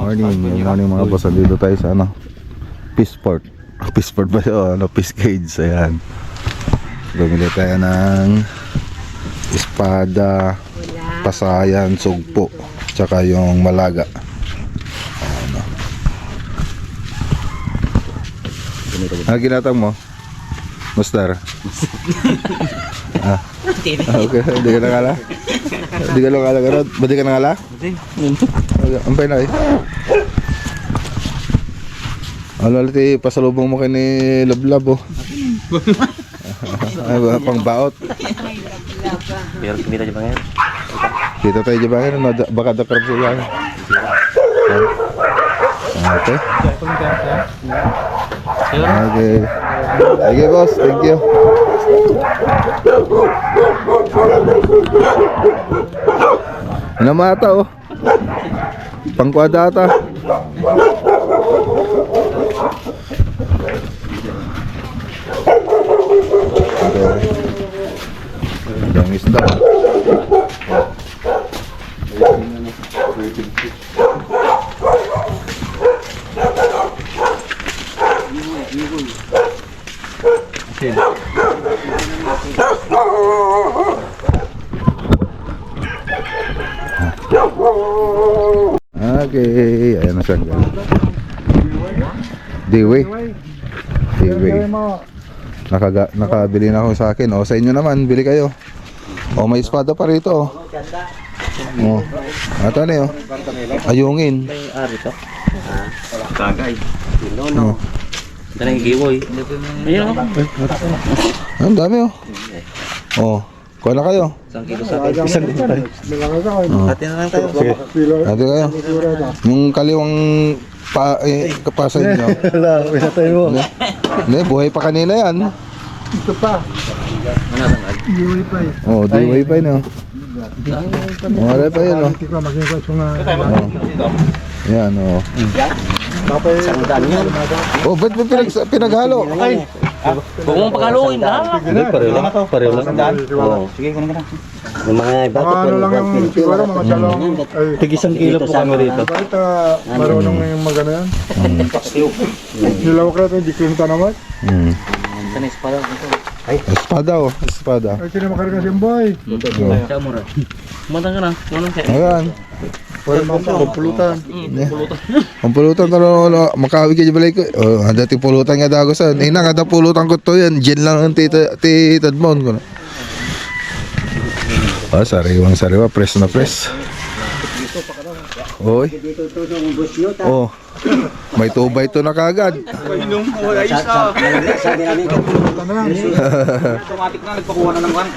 Good morning mga boss. Dito tayo sa Peaceport. Peaceport ba yun? Peace Cage. Ayan. Bumili tayo ng espada, pasayan, sugpo, tsaka yung malaga. Ano ginatang mo? Mustar? Okay, hindi ka nakala? Hindi ka nakala ka? Ba di ka nakala? Ang pay na eh. Ano ulit eh, pasalubong mo kayo ni Lablab oh. Ay, pang baot. Biar kita aja bang. Kita tayo jebangin, baka dakrab siya. Okay. Okay. Okay boss, thank you. Namata oh. Pangkwadata. Ang isda. Okay, ayan na siya. Diwi. Nakabili na ako sa akin. O sa inyo naman, bili kayo. O may espada pa rito. O. Ato na yun. Ayungin. Kagay. No. Tanang giwoy. Ayun ako. Ang dami oh. O. Kuha na kayo. Isang kilo sa akin. Isang kilo tayo. Hati na lang tayo. Sige. Hati kayo. Yung kaliwang kapasa nyo. Wala, pinatay mo. Hindi, buhay pa kanina yan. Ito pa. Iuwi pa eh. Oo, di pa yun. Wala pa yun. Hindi ko magiging ko nga. Yan, oo. Oh, ba't mo pinaghalo? Ay! Huwag mong paghaluin ha? Hindi, pareho lang. Pareho lang. Sige, kunin ka na. Yung mga iba ko Ano lang yung siguro mga salong. Tig-isang kilo po kami rito. Bakit marunong yung magano yan? Nilaw ka ito, di kinta naman. Sana espada. Espada oh, espada. Ay, sino makarga si boy? Siya mura. Kumantang ka na. Ayan. Wala mga pulutan. Ang pulutan talo makawi ka balay ko. Oh, ada ti pulutan nga dago sa. Ina kada pulutan ko to yan. Gin lang ang titad mo ko. Ah, sariwa, press na press. Oy. Oh. May tubay to na kagad. Sabi namin automatic na nagpakuha na ng kan.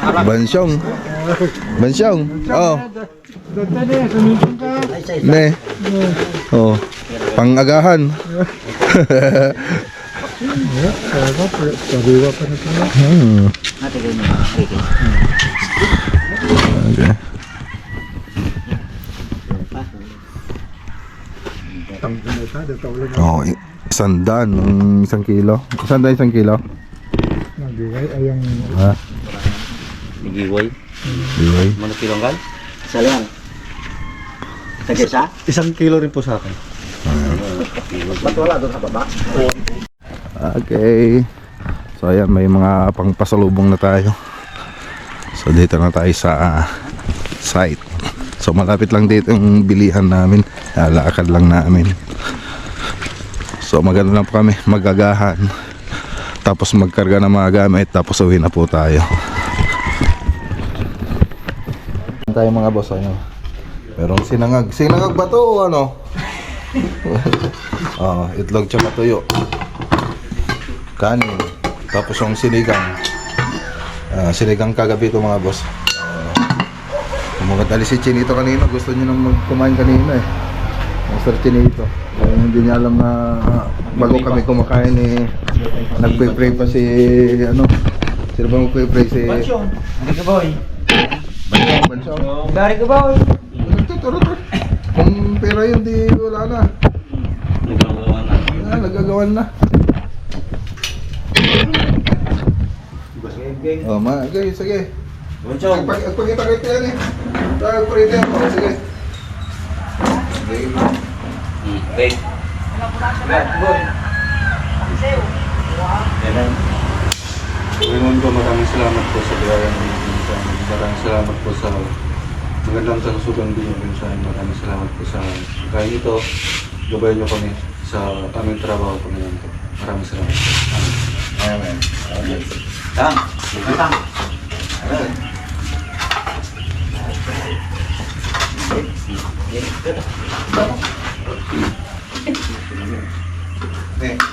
Bansyong. Oh. Dati sumitin ka. Ne. Oh. Pangagahan. Sariwa pa na ito. Okay. Oh, isandaan ng 1 kilo. Isandaan 1 kilo. Nagigay ayang Ha? Giwoy. Diyoy. Mana kilonggal? Salang. Tagisa? 1 kilo rin po sa akin. Ba't wala doon sa baba? Okay. So ayan, may mga pangpasalubong na tayo. So dito na tayo sa site. So malapit lang dito yung bilihan namin. Lalakad lang namin. So maganda lang po kami, magagahan. Tapos magkarga ng mga gamit. Tapos uwi na po tayo. Tayo mga boss, ano? Merong sinangag. Sinangag ba to o ano? Itlog tsaka tuyo. Kanin. Tapos yung sinigang. Sinigang kagabi ito mga boss. Kumagat si Chinito kanina. Gusto niya nang kumain kanina eh. Master Chinito. Hindi niya alam na bago kami kumakain eh. Nagpe-pray pa si ano. Sino ba magpe-pray si Bansyon. Hindi ka boy. Bansong? Dari ka boy. Turut. Kung pera yun di wala na. Nagagawan na. Oh, sige. Bansyon. Pagkita kayo yan eh. Pagkita yan. Sige. Okay. Ngayon po, maraming salamat po sa biyayang binigyan sa amin. Maraming salamat po sa magandang kalusugan binigyan sa amin. Maraming salamat po sa kaya ito. Gabay niyo kami sa aming trabaho po ngayon po. Maraming salamat po. Amen. Amen. Tang, tang.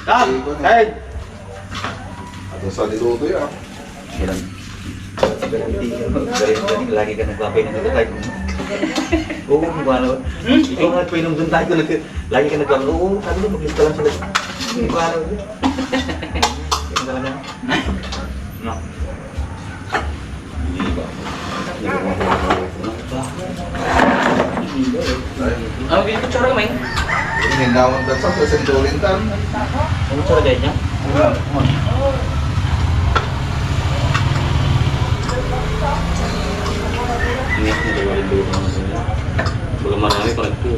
Tang, kahit. Ato sa diluto yan. Lagi ka nagpapay ng dito tayo. Oo, ano? Ikaw nga painom doon tayo. Lagi ka nagpapay. Oo, sabi mo, mag-lista lang sila. Ano? Ikaw talaga. No. Ano yung kutsara may? Hinawang dan sa presentulin tan. Ang kutsara dyan niya? Ini nilawalin dulu naman sila. Baga marami pa ito.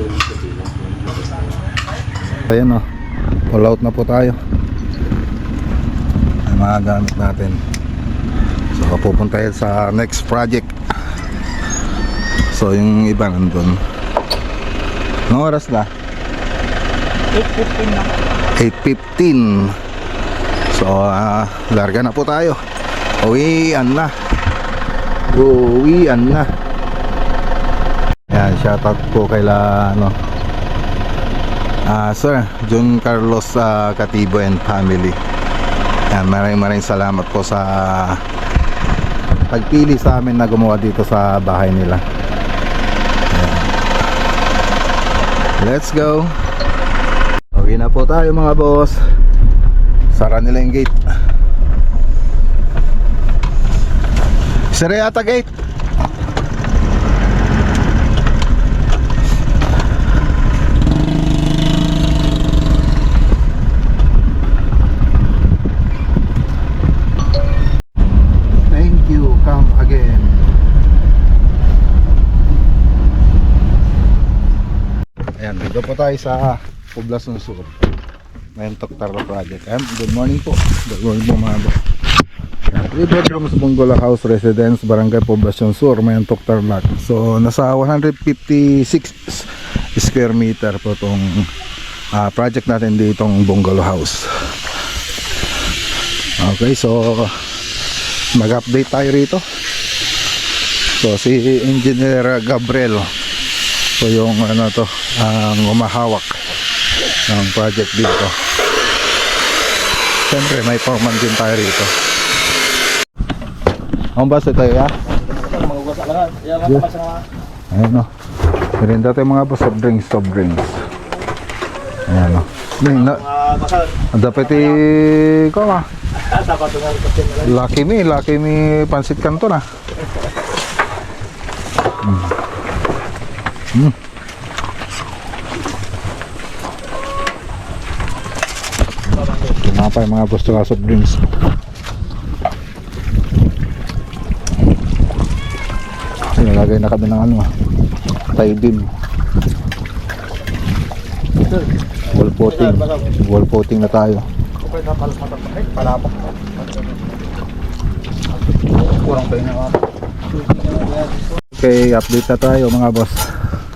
Ayan o, pull out na po tayo. Ay mga gamit natin. So pupunta tayo sa next project. So yung iba nandun. Anong oras na? 8:15 na. 8:15. So larga na po tayo. Uwian na. Uwian na. Yan, shoutout po kay Sir John Carlos Katibo and family. Yan, maraming salamat po sa pagpili sa amin na gumawa dito sa bahay nila. Yan. Let's go. Uwi na po tayo mga boss. Sara nila yung gate. Sara yata gate. Come again. Ayan, dito po tayo sa Poblacion Sur. Ngayon Toktarla Project. Ayan, good morning po. Good morning po mga boss. 3 bedrooms bungalow house residence, Barangay Poblacion Sur, Mayon Toktarla. So nasa 156 square meter po itong project natin ditong bungalow house. Okay, so mag-update tayo rito. So si Engineer Gabriel, so yung ang umahawak ng project dito. Siyempre may foreman din tayo rito. Ang basta tayo ya? Ayan o. Merinda tayo mga boss, soft drinks. Ayan o. Dapat ko ma. Lucky me pansit kanto na. Kumapay mga boss sa soft drinks. Nilagay na kami ng tie-beam. Wall coating na tayo. Okay, update na tayo mga boss.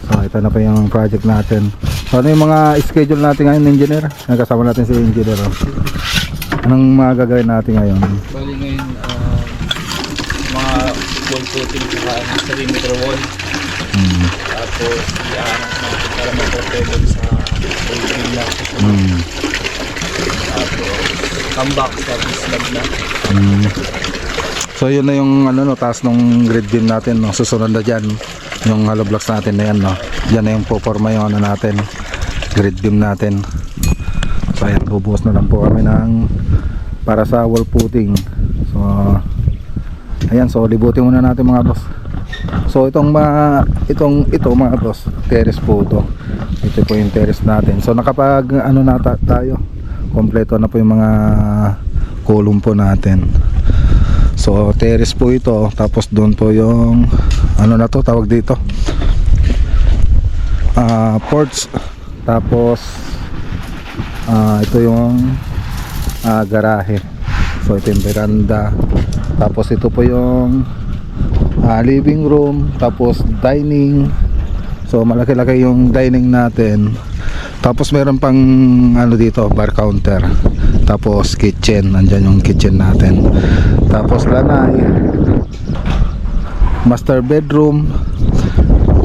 So ito na pa yung project natin. So ano yung mga schedule natin ngayon, engineer? Nagkasama natin si engineer. Anong mga gagawin natin ngayon? Bali ngayon, mga wall coating sa perimeter wall. Tapos i-aanak natin para mag-protect sa old villa. Tapos comeback sa slab na. So yun na yung taas ng grid beam natin, no? Susunod na dyan yung hollow blocks natin na yan, no? Dyan na yung poporma yung natin, grid beam natin. So ayan, bubuhos na lang po kami ng para sa wall footing. So ayan, so libutin muna natin mga boss. So ito mga boss, terrace po ito. Ito po yung terrace natin. So nakapag tayo, kompleto na po yung mga column po natin. So terrace po ito, tapos doon po yung tawag dito, Tapos ito yung garahe. So ito yung veranda. Tapos ito po yung living room. Tapos dining. So malaki-laki yung dining natin. Tapos meron pang ano dito, bar counter. Tapos kitchen, nandyan yung kitchen natin. Tapos lanay, master bedroom.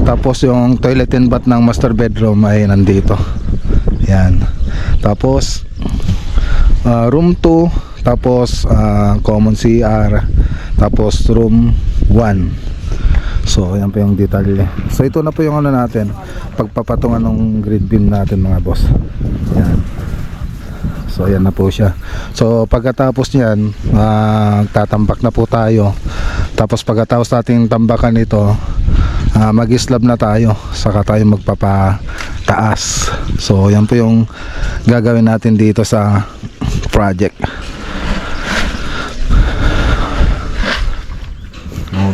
Tapos yung toilet and bath ng master bedroom ay nandito. Yan. Tapos room 2. Tapos common CR. Tapos room 1. So yan po yung detalye. So ito na po yung ano natin, pagpapatungan ng grid beam natin mga boss. Yan. So ayan na po siya. So pagkatapos niyan, tatambak na po tayo. Tapos pagkatapos nating tambakan ito, mag-slab na tayo, saka tayo magpapataas. So yan po yung gagawin natin dito sa project.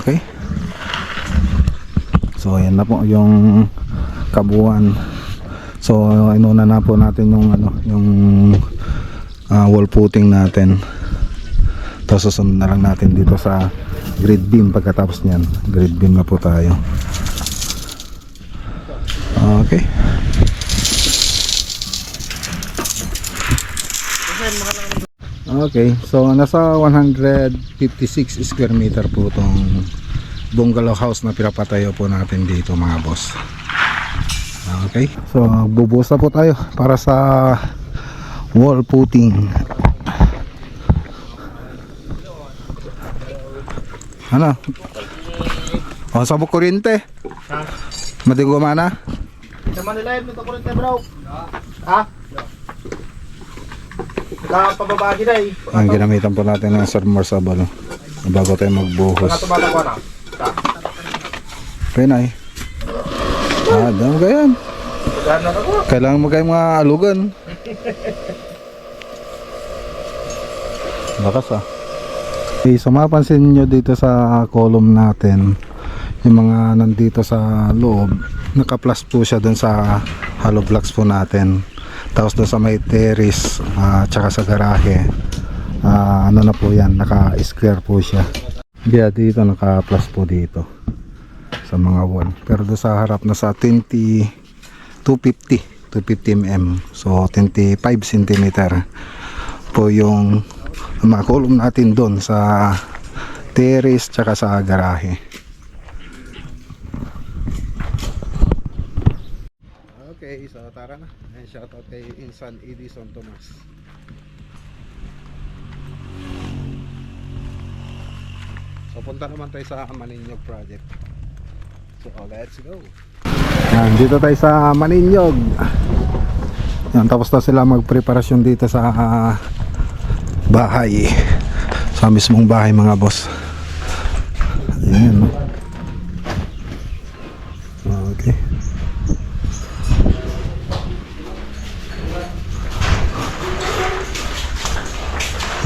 Okay. So ayan na po yung kabuuan. So inuna na po natin yung ano, yung wall footing natin. Tapos susunod na lang natin dito sa grid beam. Pagkatapos niyan, grid beam na po tayo. Okay. Okay, so nasa 156 square meter po itong bungalow house na pinapatayo po natin dito mga boss. Okay, so bubuhos na po tayo para sa wall footing. Ano? O, sabok kuryente. Mading gumana? Sa Manila yun, ito ko rin tayo bro. Ha? Pababa din ay. Ang ginamitan po natin ng submersible bago tayo magbuhos. Tumata ko na. Penay. Dami ganyan. Kailangan mo kayong mga alugan. Lakas Okay, so mapansin nyo dito sa column natin, yung mga nandito sa loob, naka-plus po siya dun sa hollow blocks po natin. Tapos dun sa may terrace, tsaka sa garahe, ano na po yan, naka-square po siya. Kaya dito naka-plus po dito sa mga wall. Pero doon sa harap na sa 250 mm, so 25 cm po yung mga column natin doon sa terrace tsaka sa garahe. Okay, so tara na. And shout out kay Insan Edison Tomas. So punta naman tayo sa Maninyog project. So let's go. Yan, dito tayo sa Maninyog. Yan, tapos na sila magpreparasyon dito sa bahay, sa mismong bahay mga boss. Ayan. Okay.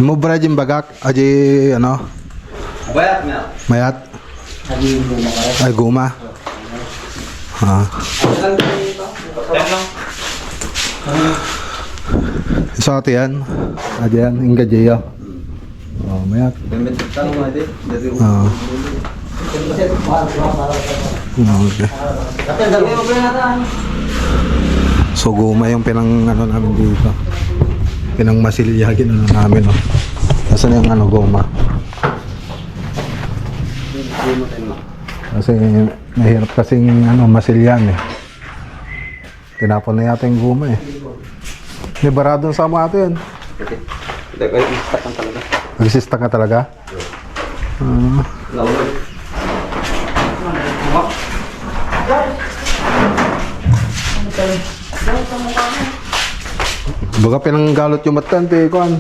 Mo ba yung bagak? Aji ano? Bayat na. Mayat? Ay guma. So ito yan. Ayan, ingga jayo. Oh, mayat. Okay. So guma yung pinang ano namin dito. Pinang masilyagin ano namin, oh. Nasaan yung ano goma? Kasi mahirap kasing ano masilyan eh. Tinapon na yata yung goma eh. May baradong sama ato yan. Nagsista ka talaga? Baga pinanggalot yung matante kuan.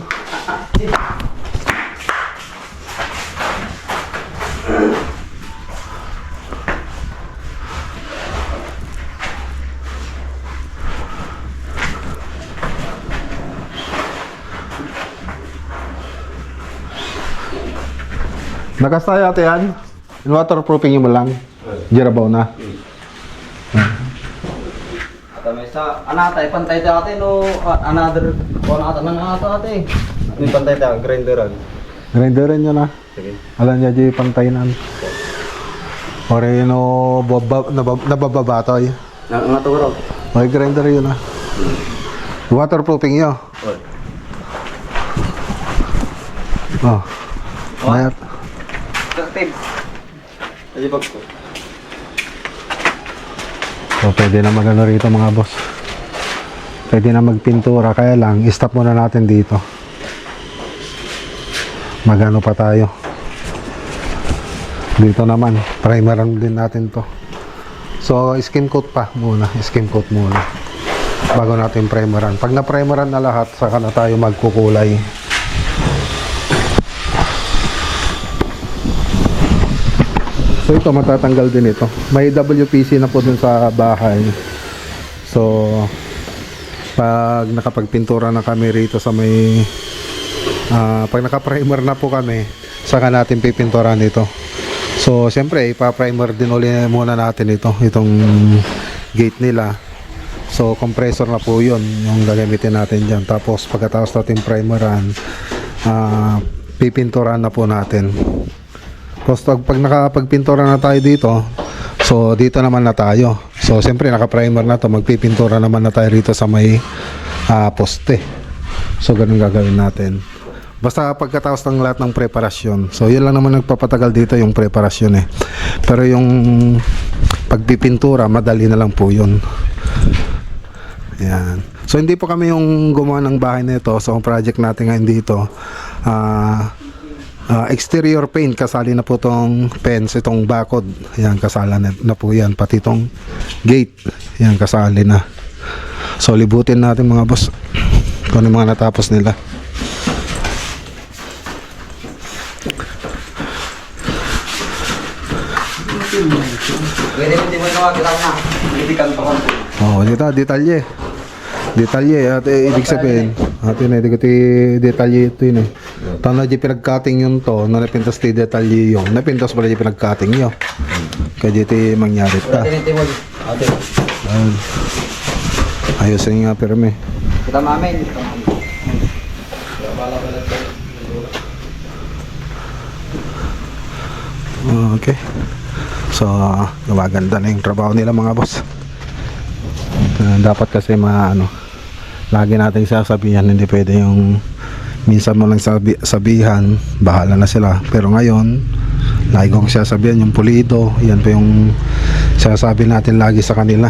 Nakastaya ito yan? In waterproofing mo lang? Jirabaw na? At may sa anata, pantay tayo no, another, anata ng anata ate. Yung pantay tayo, grinder ag. Grinderin nyo na. Sige. Alam niya di pantayinan. Ore no nabababatoy. Ang ato ro. Okay, grinder yun na. Waterproofing nyo. Oh. Mayat. Tip. Ay bag ko. So pwede na magano rito mga boss. Pwede na magpintura, kaya lang stop muna natin dito. Magano pa tayo. Dito naman, primeran din natin to. So skim coat pa muna, skim coat muna. Bago natin primeran. Pag na-primeran na lahat, saka na tayo magkukulay. So ito matatanggal din ito. May WPC na po dun sa bahay. So pag nakapagpintura na kami rito sa may pag naka-primer na po kami, saka natin pipinturan ito. So siyempre ipa-primer din ulit muna natin itong gate nila. So compressor na po 'yon yung gagamitin natin diyan. Tapos pagkatapos natin primeran, pipinturan na po natin. Tapos pag nakapagpintura na tayo dito, so dito naman na tayo. So siyempre naka-primer na to, magpipintura naman na tayo rito sa may poste. So ganun gagawin natin. Basta pagkatapos ng lahat ng preparasyon. So yun lang naman nagpapatagal dito, yung preparasyon eh. Pero yung pagpipintura, madali na lang po yun. Ayan. So hindi po kami yung gumawa ng bahay nito. So ang project natin ngayon dito, exterior paint, kasali na po tong fence, itong bakod, yan kasala na po yan, pati itong gate, yan kasali na. So libutin natin mga boss kung ano mga natapos nila. Pwede mo din mo kita na. Hindi kan pa konti. Oh, dito detalye. Detalye at ibig sabihin, atin na dito detalye ito yun eh. Tana di pinag-cutting yun to, na napintas ti detalye yung. Napintas pala di pinag-cutting yun. Kaya dito mangyari ta. Tiniti mo. Ate. Ayusin nga pirme. Kita mamin. Okay. So, gumaganda na yung trabaho nila mga boss. Dapat kasi lagi natin sasabihan, hindi pwede yung minsan mo lang sabihan, bahala na sila. Pero ngayon, lagi kong sasabihan yung pulido, yan pa yung sasabi natin lagi sa kanila.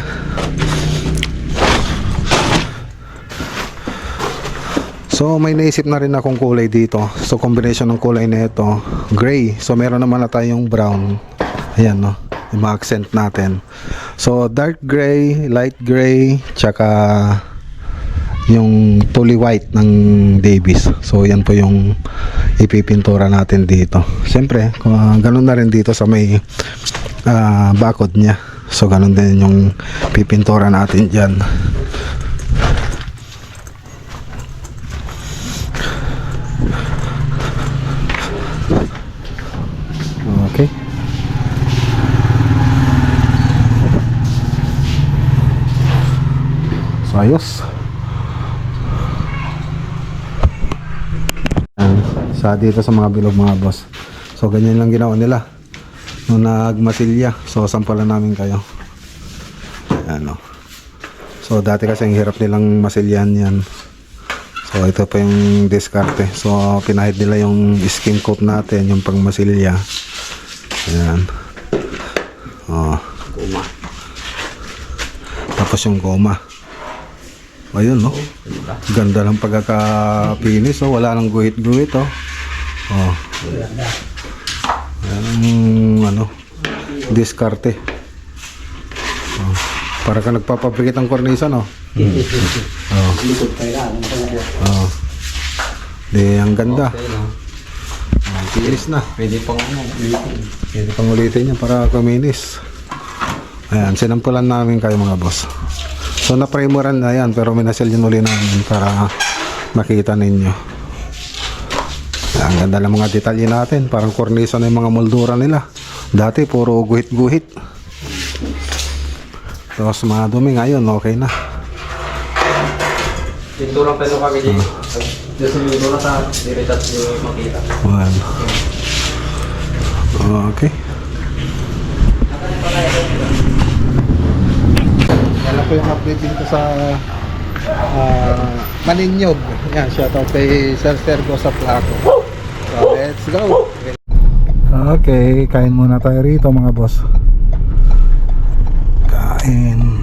So may naisip na rin akong kulay dito. So combination ng kulay na ito, gray. So meron naman na tayong brown. Ayan no, yung mga accent natin. So dark gray, light gray, tsaka yung tuli white ng Davis. So yan po yung ipipintura natin dito. Siyempre, ganun na rin dito sa may bakod niya. So ganun din yung pipintura natin dyan. Okay. So ayos. Sa dito sa mga bilog mga boss. So ganyan lang ginawa nila nung nagmasilya. So sampalan namin kayo. Ayan o. So dati kasi ang hirap nilang masilyan yan. So ito pa yung diskarte. So pinahid nila yung skim coat natin, yung pang masilya. Ayan. O. Goma. Tapos yung goma. Ayun no. Ganda ng pagkakapinis oh, wala nang guhit-guhit oh. Oh. Ayan ang diskarte. Oh. Para ka nagpapabrikit ng kornisa no. Oh. Oh. Di ang ganda. Oh, pinis na. Pwede pang ulitin. Pwede pang ulitin yan para kuminis. Ayan, sinampulan namin kayo mga boss. So na-primeran na yan, pero minasilyan uli namin para makita ninyo. Ang ganda ng mga detalye natin, parang kornisa na yung mga moldura nila. Dati puro guhit-guhit. Tapos mga dumi, ngayon okay na. Pintura pa rin kami dito. Nasulido na sa diritas yung makita. Well. Okay. Yan po yung update dito sa Maninyog. Yan, shoutout kay Sir Sergo sa Placo. So, let's go! Okay, kain muna tayo rito mga boss. Kain.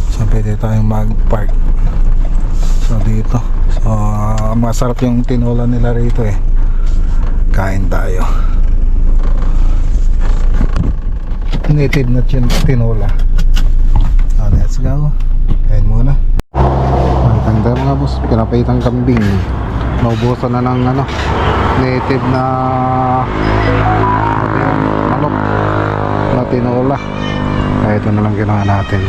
So pwede tayong mag-park. So dito. So masarap yung tinola nila rito eh. Kain tayo. Native na tinola. So let's go. Kain muna. Kain tayo mga boss. Pinapaitang kambing. Naubusan na ng ano, native na manok na tinola. Kaya ito na lang ginawa natin.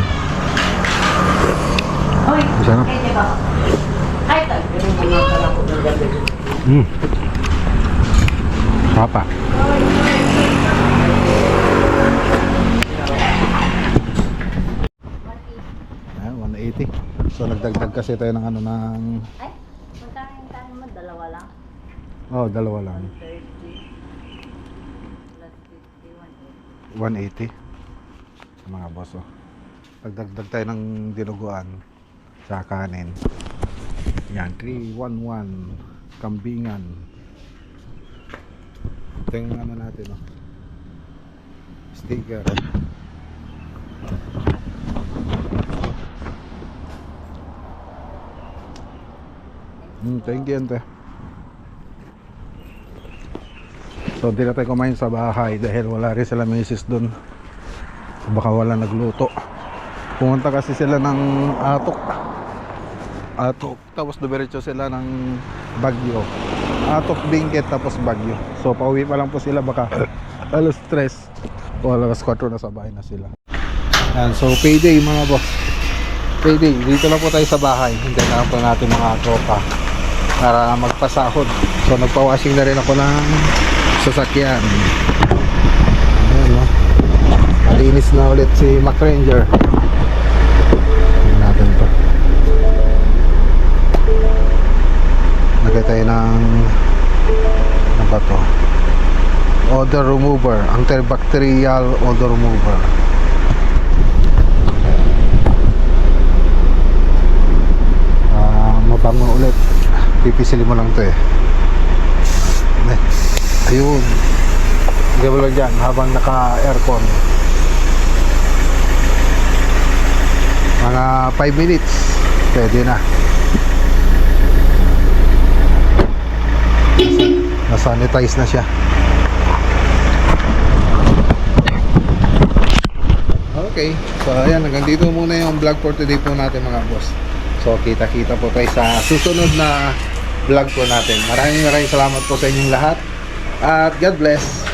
Masarap. Papa. Ah, 180. So nagdagdag kasi tayo ng ano ng Ay, magkano yung kano mo? Dalawa lang? oh, dalawa lang. 30 plus 50, 180. 180. Mga boss oh. Nagdagdag tayo ng dinuguan sa kanin. Yan, 311 kambingan. Ito yung ano natin oh. Sticker. Thank you, ante. So, di na tayo kumain sa bahay dahil wala rin sila misis dun. Baka wala nagluto. Pumunta kasi sila ng Atok. Tapos dumiretso sila ng Baguio. Atok, Benguet, tapos Baguio. So, pauwi pa lang po sila baka alas 3 o alas 4 na sa bahay na sila. Yan, so payday mga boss. Payday, dito lang po tayo sa bahay. Hindi na po natin mga tropa para magpasahod. So nagpa-washing na rin ako ng sasakyan. Ayan, no? Malinis na ulit si Mac Ranger. Tingnan natin to. Lagay tayo ng ano ba to? Odor remover, antibacterial odor remover. Mabango ulit. Pipisilin mo lang to eh. Ayun. Hindi mo lang dyan habang naka aircon. Mga 5 minutes pwede na. Na-sanitize na siya. Okay, so ayan, hanggang dito muna yung vlog for today po natin mga boss. So kita-kita po tayo sa susunod na vlog po natin. Maraming salamat po sa inyong lahat at God bless.